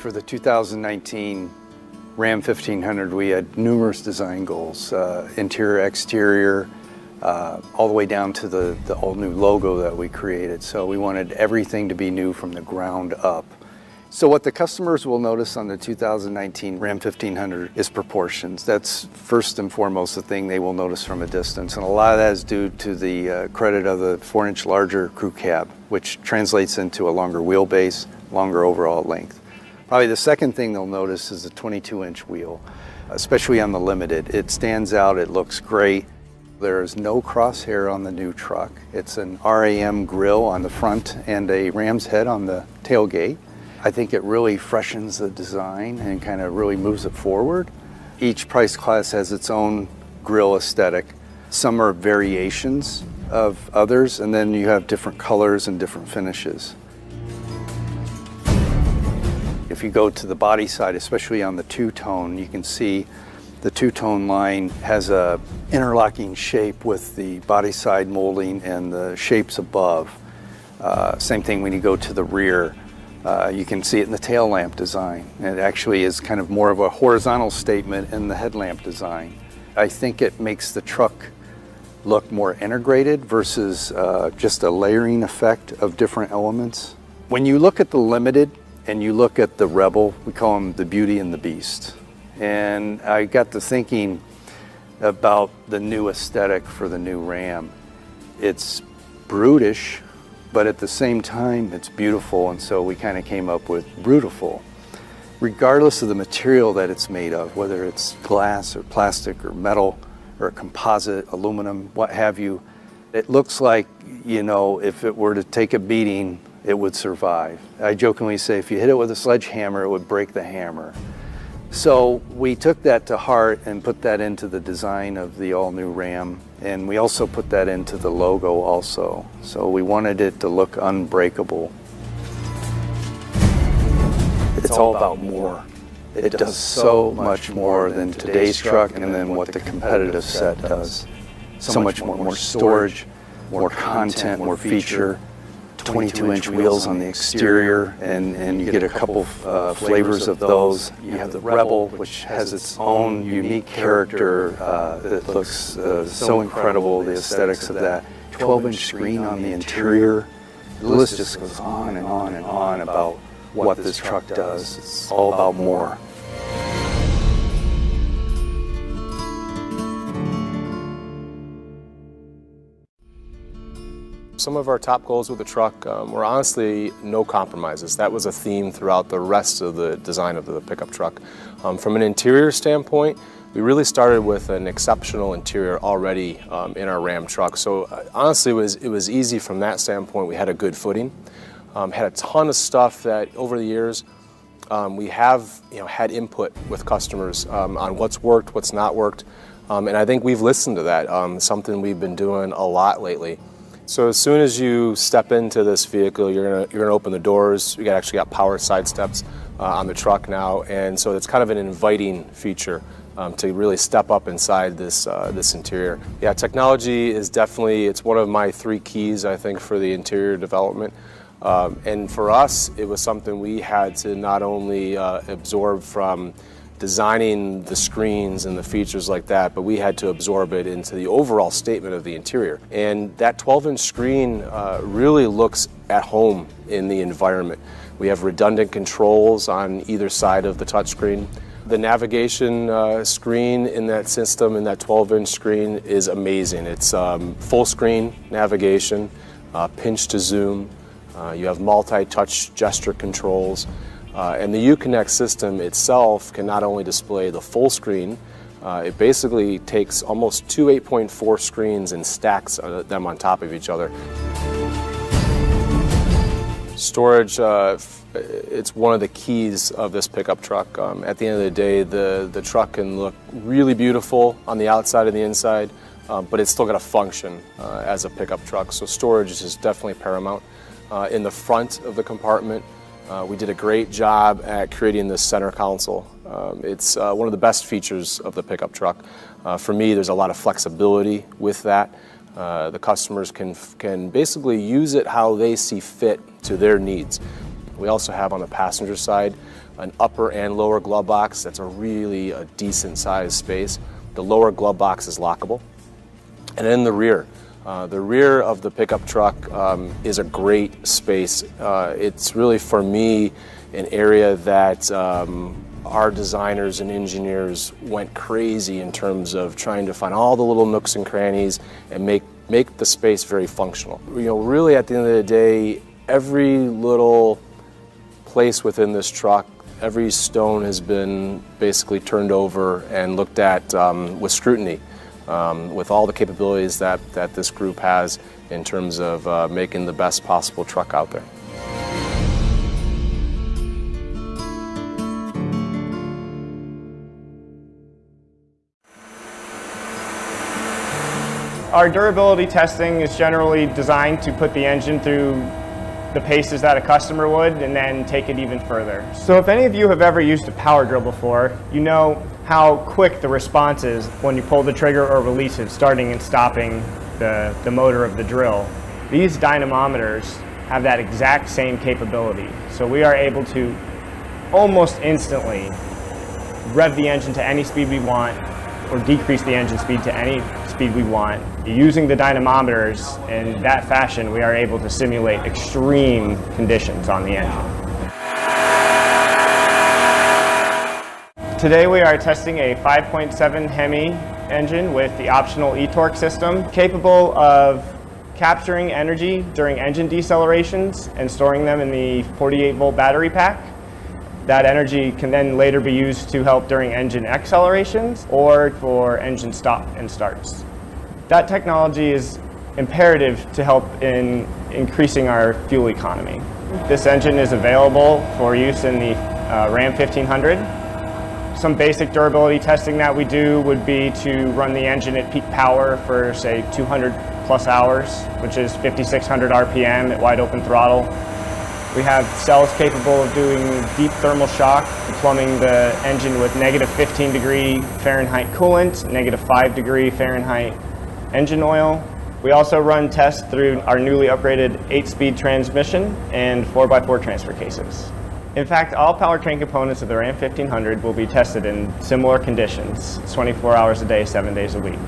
For the 2019 Ram 1500, we had numerous design goals, interior, exterior, all the way down to the all-new logo that we created. So we wanted everything to be new from the ground up. So what the customers will notice on the 2019 Ram 1500 is proportions. That's first and foremost the thing they will notice from a distance. And a lot of that is due to the credit of the 4-inch larger crew cab, which translates into a longer wheelbase, longer overall length. Probably the second thing they'll notice is the 22-inch wheel, especially on the Limited. It stands out, it looks great. There is no crosshair on the new truck. It's an RAM grille on the front and a ram's head on the tailgate. I think it really freshens the design and kind of really moves it forward. Each price class has its own grille aesthetic. Some are variations of others, and then you have different colors and different finishes. If you go to the body side, especially on the two-tone, you can see the two-tone line has a interlocking shape with the body side molding and the shapes above. Same thing when you go to the rear. You can see it in the tail lamp design. It actually is kind of more of a horizontal statement in the headlamp design. I think it makes the truck look more integrated versus just a layering effect of different elements. When you look at the Limited and you look at the Rebel, we call them the Beauty and the Beast. And I got to thinking about the new aesthetic for the new Ram. It's brutish, but at the same time, it's beautiful, and so we kind of came up with Brutiful. Regardless of the material that it's made of, whether it's glass or plastic or metal or composite, aluminum, what have you, it looks like, you know, if it were to take a beating, it would survive. I jokingly say if you hit it with a sledgehammer, it would break the hammer. So we took that to heart and put that into the design of the all-new Ram, and we also put that into the logo also. So we wanted it to look unbreakable. It's all about more. It does so much more than today's truck and then what the competitive set does. So much more storage, more content, more feature. 22-inch wheels on the exterior, and you get a couple flavors of those. You have the Rebel, which has its own unique character that looks so incredible, the aesthetics of that. 12-inch screen on the interior. The list just goes on and on and on about what this truck does. It's all about more. Some of our top goals with the truck were honestly no compromises. That was a theme throughout the rest of the design of the pickup truck. From an interior standpoint, we really started with an exceptional interior already in our Ram truck. So honestly, it was easy from that standpoint. We had a good footing, had a ton of stuff that over the years we have had input with customers on what's worked, what's not worked, and I think we've listened to that. Something we've been doing a lot lately. So as soon as you step into this vehicle, you're gonna open the doors. We actually got power side steps on the truck now, and so it's kind of an inviting feature to really step up inside this interior. Yeah, technology is definitely, it's one of my 3 keys, I think, for the interior development. And for us, it was something we had to not only absorb from designing the screens and the features like that, but we had to absorb it into the overall statement of the interior. And that 12-inch screen really looks at home in the environment. We have redundant controls on either side of the touchscreen. The navigation screen in that system, in that 12-inch screen, is amazing. It's full screen navigation, pinch to zoom. You have multi-touch gesture controls. And the Uconnect system itself can not only display the full screen, it basically takes almost 2 8.4 screens and stacks them on top of each other. Storage, it's one of the keys of this pickup truck. At the end of the day, the truck can look really beautiful on the outside and the inside, but it's still got to function as a pickup truck. So storage is definitely paramount. In the front of the compartment, we did a great job at creating this center console. It's one of the best features of the pickup truck. For me, there's a lot of flexibility with that. The customers can basically use it how they see fit to their needs. We also have on the passenger side an upper and lower glove box. That's a decent sized space. The lower glove box is lockable. And then the rear of the pickup truck is a great space. It's really, for me, an area that our designers and engineers went crazy in terms of trying to find all the little nooks and crannies and make the space very functional. Really at the end of the day, every little place within this truck, every stone has been basically turned over and looked at with scrutiny, with all the capabilities that this group has in terms of making the best possible truck out there. Our durability testing is generally designed to put the engine through the paces that a customer would and then take it even further. So if any of you have ever used a power drill before, you know how quick the response is when you pull the trigger or release it, starting and stopping the motor of the drill. These dynamometers have that exact same capability. So we are able to almost instantly rev the engine to any speed we want or decrease the engine speed to any speed we want. Using the dynamometers in that fashion, we are able to simulate extreme conditions on the engine. Today we are testing a 5.7 Hemi engine with the optional e-torque system, capable of capturing energy during engine decelerations and storing them in the 48-volt battery pack. That energy can then later be used to help during engine accelerations or for engine stop and starts. That technology is imperative to help in increasing our fuel economy. This engine is available for use in the Ram 1500. Some basic durability testing that we do would be to run the engine at peak power for, say, 200 plus hours, which is 5,600 RPM at wide open throttle. We have cells capable of doing deep thermal shock, plumbing the engine with negative 15 degree Fahrenheit coolant, negative 5 degree Fahrenheit engine oil. We also run tests through our newly upgraded 8-speed transmission and 4x4 transfer cases. In fact, all powertrain components of the Ram 1500 will be tested in similar conditions, 24 hours a day, 7 days a week.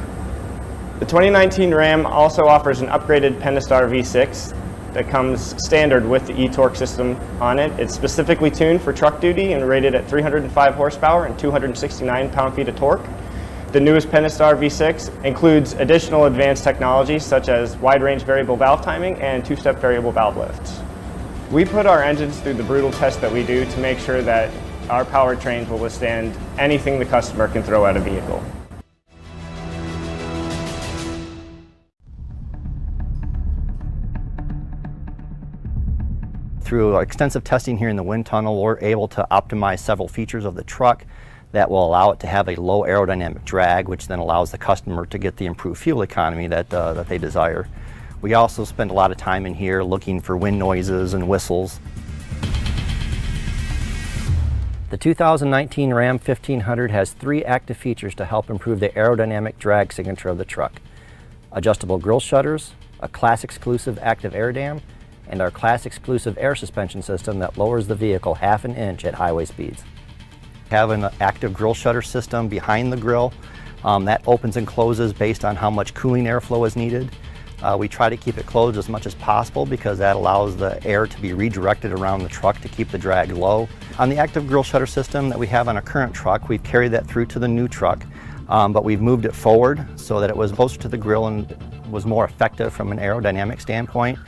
The 2019 Ram also offers an upgraded Pentastar V6 that comes standard with the e-torque system on it. It's specifically tuned for truck duty and rated at 305 horsepower and 269 pound-feet of torque. The newest Pentastar V6 includes additional advanced technologies such as wide-range variable valve timing and two-step variable valve lifts. We put our engines through the brutal test that we do to make sure that our powertrains will withstand anything the customer can throw at a vehicle. Through extensive testing here in the wind tunnel, we're able to optimize several features of the truck that will allow it to have a low aerodynamic drag, which then allows the customer to get the improved fuel economy that they desire. We also spend a lot of time in here looking for wind noises and whistles. The 2019 Ram 1500 has 3 active features to help improve the aerodynamic drag signature of the truck: adjustable grille shutters, a class exclusive active air dam, and our class exclusive air suspension system that lowers the vehicle ½ an inch at highway speeds. We have an active grille shutter system behind the grille that opens and closes based on how much cooling airflow is needed. We try to keep it closed as much as possible because that allows the air to be redirected around the truck to keep the drag low. On the active grille shutter system that we have on our current truck, we've carried that through to the new truck, but we've moved it forward so that it was closer to the grille and was more effective from an aerodynamic standpoint.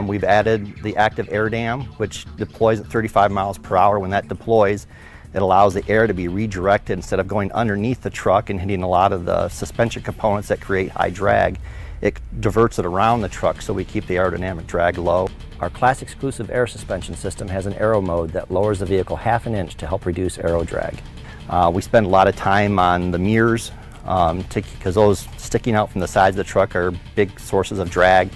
We've added the active air dam, which deploys at 35 miles per hour. When that deploys, it allows the air to be redirected instead of going underneath the truck and hitting a lot of the suspension components that create high drag. It diverts it around the truck so we keep the aerodynamic drag low. Our class exclusive air suspension system has an aero mode that lowers the vehicle ½ an inch to help reduce aero drag. We spend a lot of time on the mirrors because those sticking out from the sides of the truck are big sources of drag.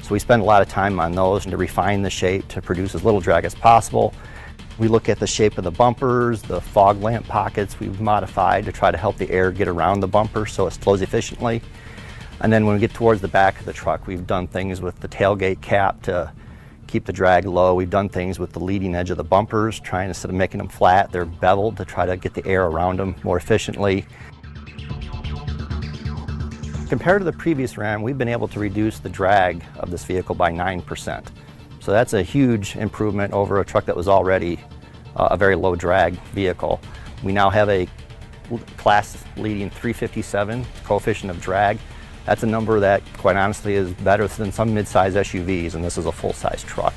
So we spend a lot of time on those and to refine the shape to produce as little drag as possible. We look at the shape of the bumpers, the fog lamp pockets we've modified to try to help the air get around the bumper so it flows efficiently. And then when we get towards the back of the truck, we've done things with the tailgate cap to keep the drag low. We've done things with the leading edge of the bumpers, trying instead of making them flat, they're beveled to try to get the air around them more efficiently. Compared to the previous Ram, we've been able to reduce the drag of this vehicle by 9%. So that's a huge improvement over a truck that was already a very low drag vehicle. We now have a class leading 357 coefficient of drag. That's a number that, quite honestly, is better than some mid-size SUVs, and this is a full-size truck.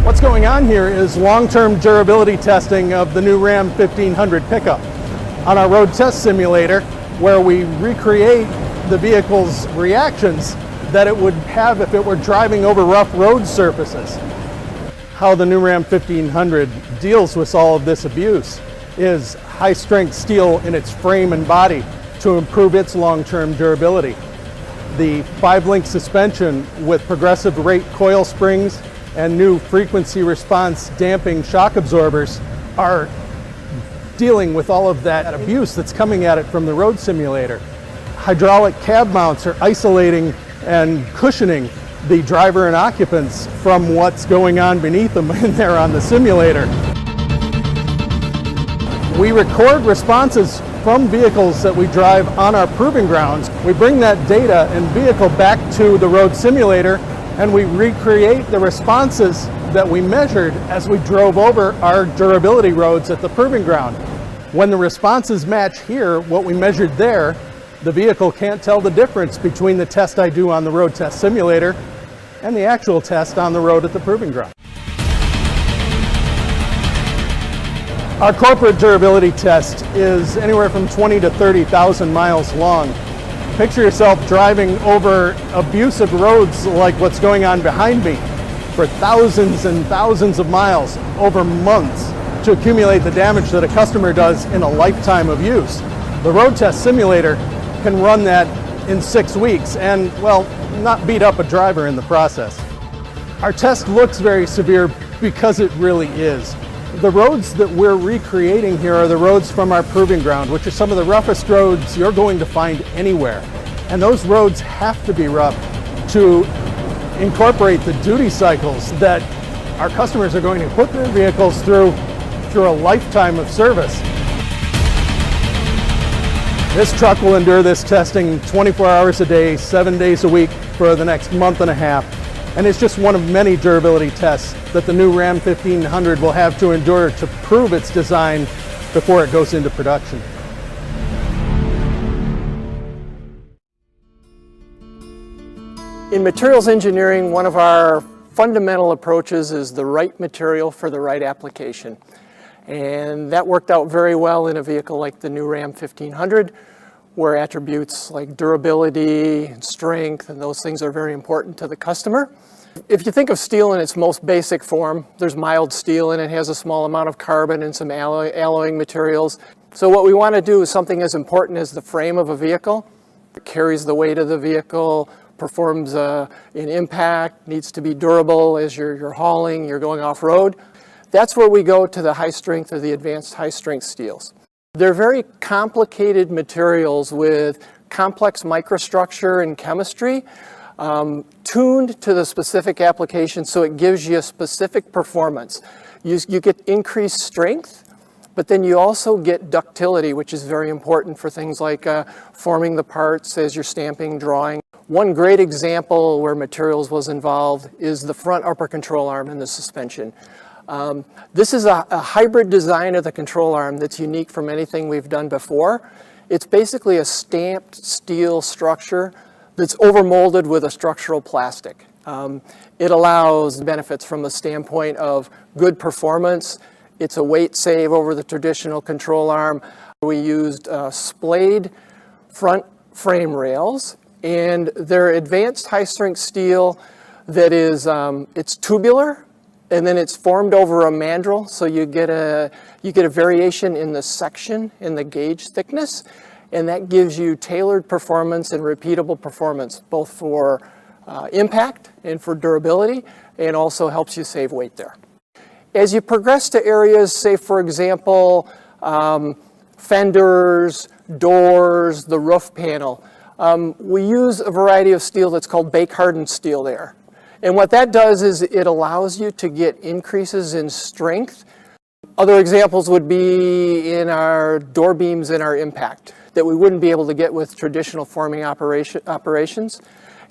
What's going on here is long-term durability testing of the new Ram 1500 pickup on our road test simulator, where we recreate the vehicle's reactions that it would have if it were driving over rough road surfaces. How the new Ram 1500 deals with all of this abuse is high-strength steel in its frame and body to improve its long-term durability. The 5-link suspension with progressive rate coil springs and new frequency response damping shock absorbers are dealing with all of that abuse that's coming at it from the road simulator. Hydraulic cab mounts are isolating and cushioning the driver and occupants from what's going on beneath them in there on the simulator. We record responses from vehicles that we drive on our proving grounds. We bring that data and vehicle back to the road simulator, and we recreate the responses that we measured as we drove over our durability roads at the proving ground. When the responses match here, what we measured there, the vehicle can't tell the difference between the test I do on the road test simulator and the actual test on the road at the proving ground. Our corporate durability test is anywhere from 20 to 30,000 miles long. Picture yourself driving over abusive roads like what's going on behind me for thousands and thousands of miles over months to accumulate the damage that a customer does in a lifetime of use. The road test simulator can run that in 6 weeks and, well, not beat up a driver in the process. Our test looks very severe because it really is. The roads that we're recreating here are the roads from our proving ground, which are some of the roughest roads you're going to find anywhere. And those roads have to be rough to incorporate the duty cycles that our customers are going to put their vehicles through a lifetime of service. This truck will endure this testing 24 hours a day, 7 days a week for the next month and a half. And it's just one of many durability tests that the new Ram 1500 will have to endure to prove its design before it goes into production. In materials engineering, one of our fundamental approaches is the right material for the right application. And that worked out very well in a vehicle like the new Ram 1500, where attributes like durability and strength and those things are very important to the customer. If you think of steel in its most basic form, there's mild steel and it has a small amount of carbon and some alloying materials. So what we want to do is something as important as the frame of a vehicle. It carries the weight of the vehicle, performs an impact, needs to be durable as you're hauling, you're going off-road. That's where we go to the high strength or the advanced high strength steels. They're very complicated materials with complex microstructure and chemistry, tuned to the specific application so it gives you a specific performance. You get increased strength, but then you also get ductility, which is very important for things like forming the parts as you're stamping, drawing. One great example where materials was involved is the front upper control arm and the suspension. This is a hybrid design of the control arm that's unique from anything we've done before. It's basically a stamped steel structure that's overmolded with a structural plastic. It allows benefits from the standpoint of good performance. It's a weight save over the traditional control arm. We used splayed front frame rails, and they're advanced high-strength steel that is it's tubular, and then it's formed over a mandrel, so you get a variation in the section, in the gauge thickness, and that gives you tailored performance and repeatable performance, both for impact and for durability, and also helps you save weight there. As you progress to areas, say for example, fenders, doors, the roof panel, we use a variety of steel that's called bake hardened steel there. And what that does is it allows you to get increases in strength. Other examples would be in our door beams and our impact that we wouldn't be able to get with traditional forming operations.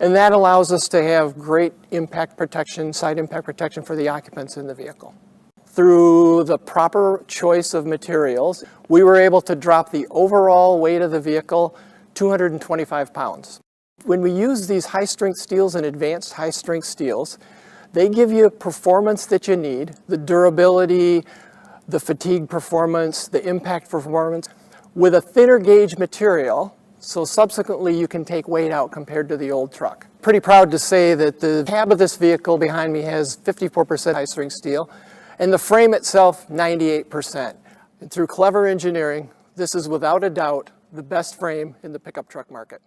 And that allows us to have great impact protection, side impact protection for the occupants in the vehicle. Through the proper choice of materials, we were able to drop the overall weight of the vehicle 225 pounds. When we use these high-strength steels and advanced high-strength steels, they give you performance that you need, the durability, the fatigue performance, the impact performance, with a thinner gauge material, so subsequently you can take weight out compared to the old truck. Pretty proud to say that the cab of this vehicle behind me has 54% high-strength steel, and the frame itself 98%. And through clever engineering, this is without a doubt the best frame in the pickup truck market.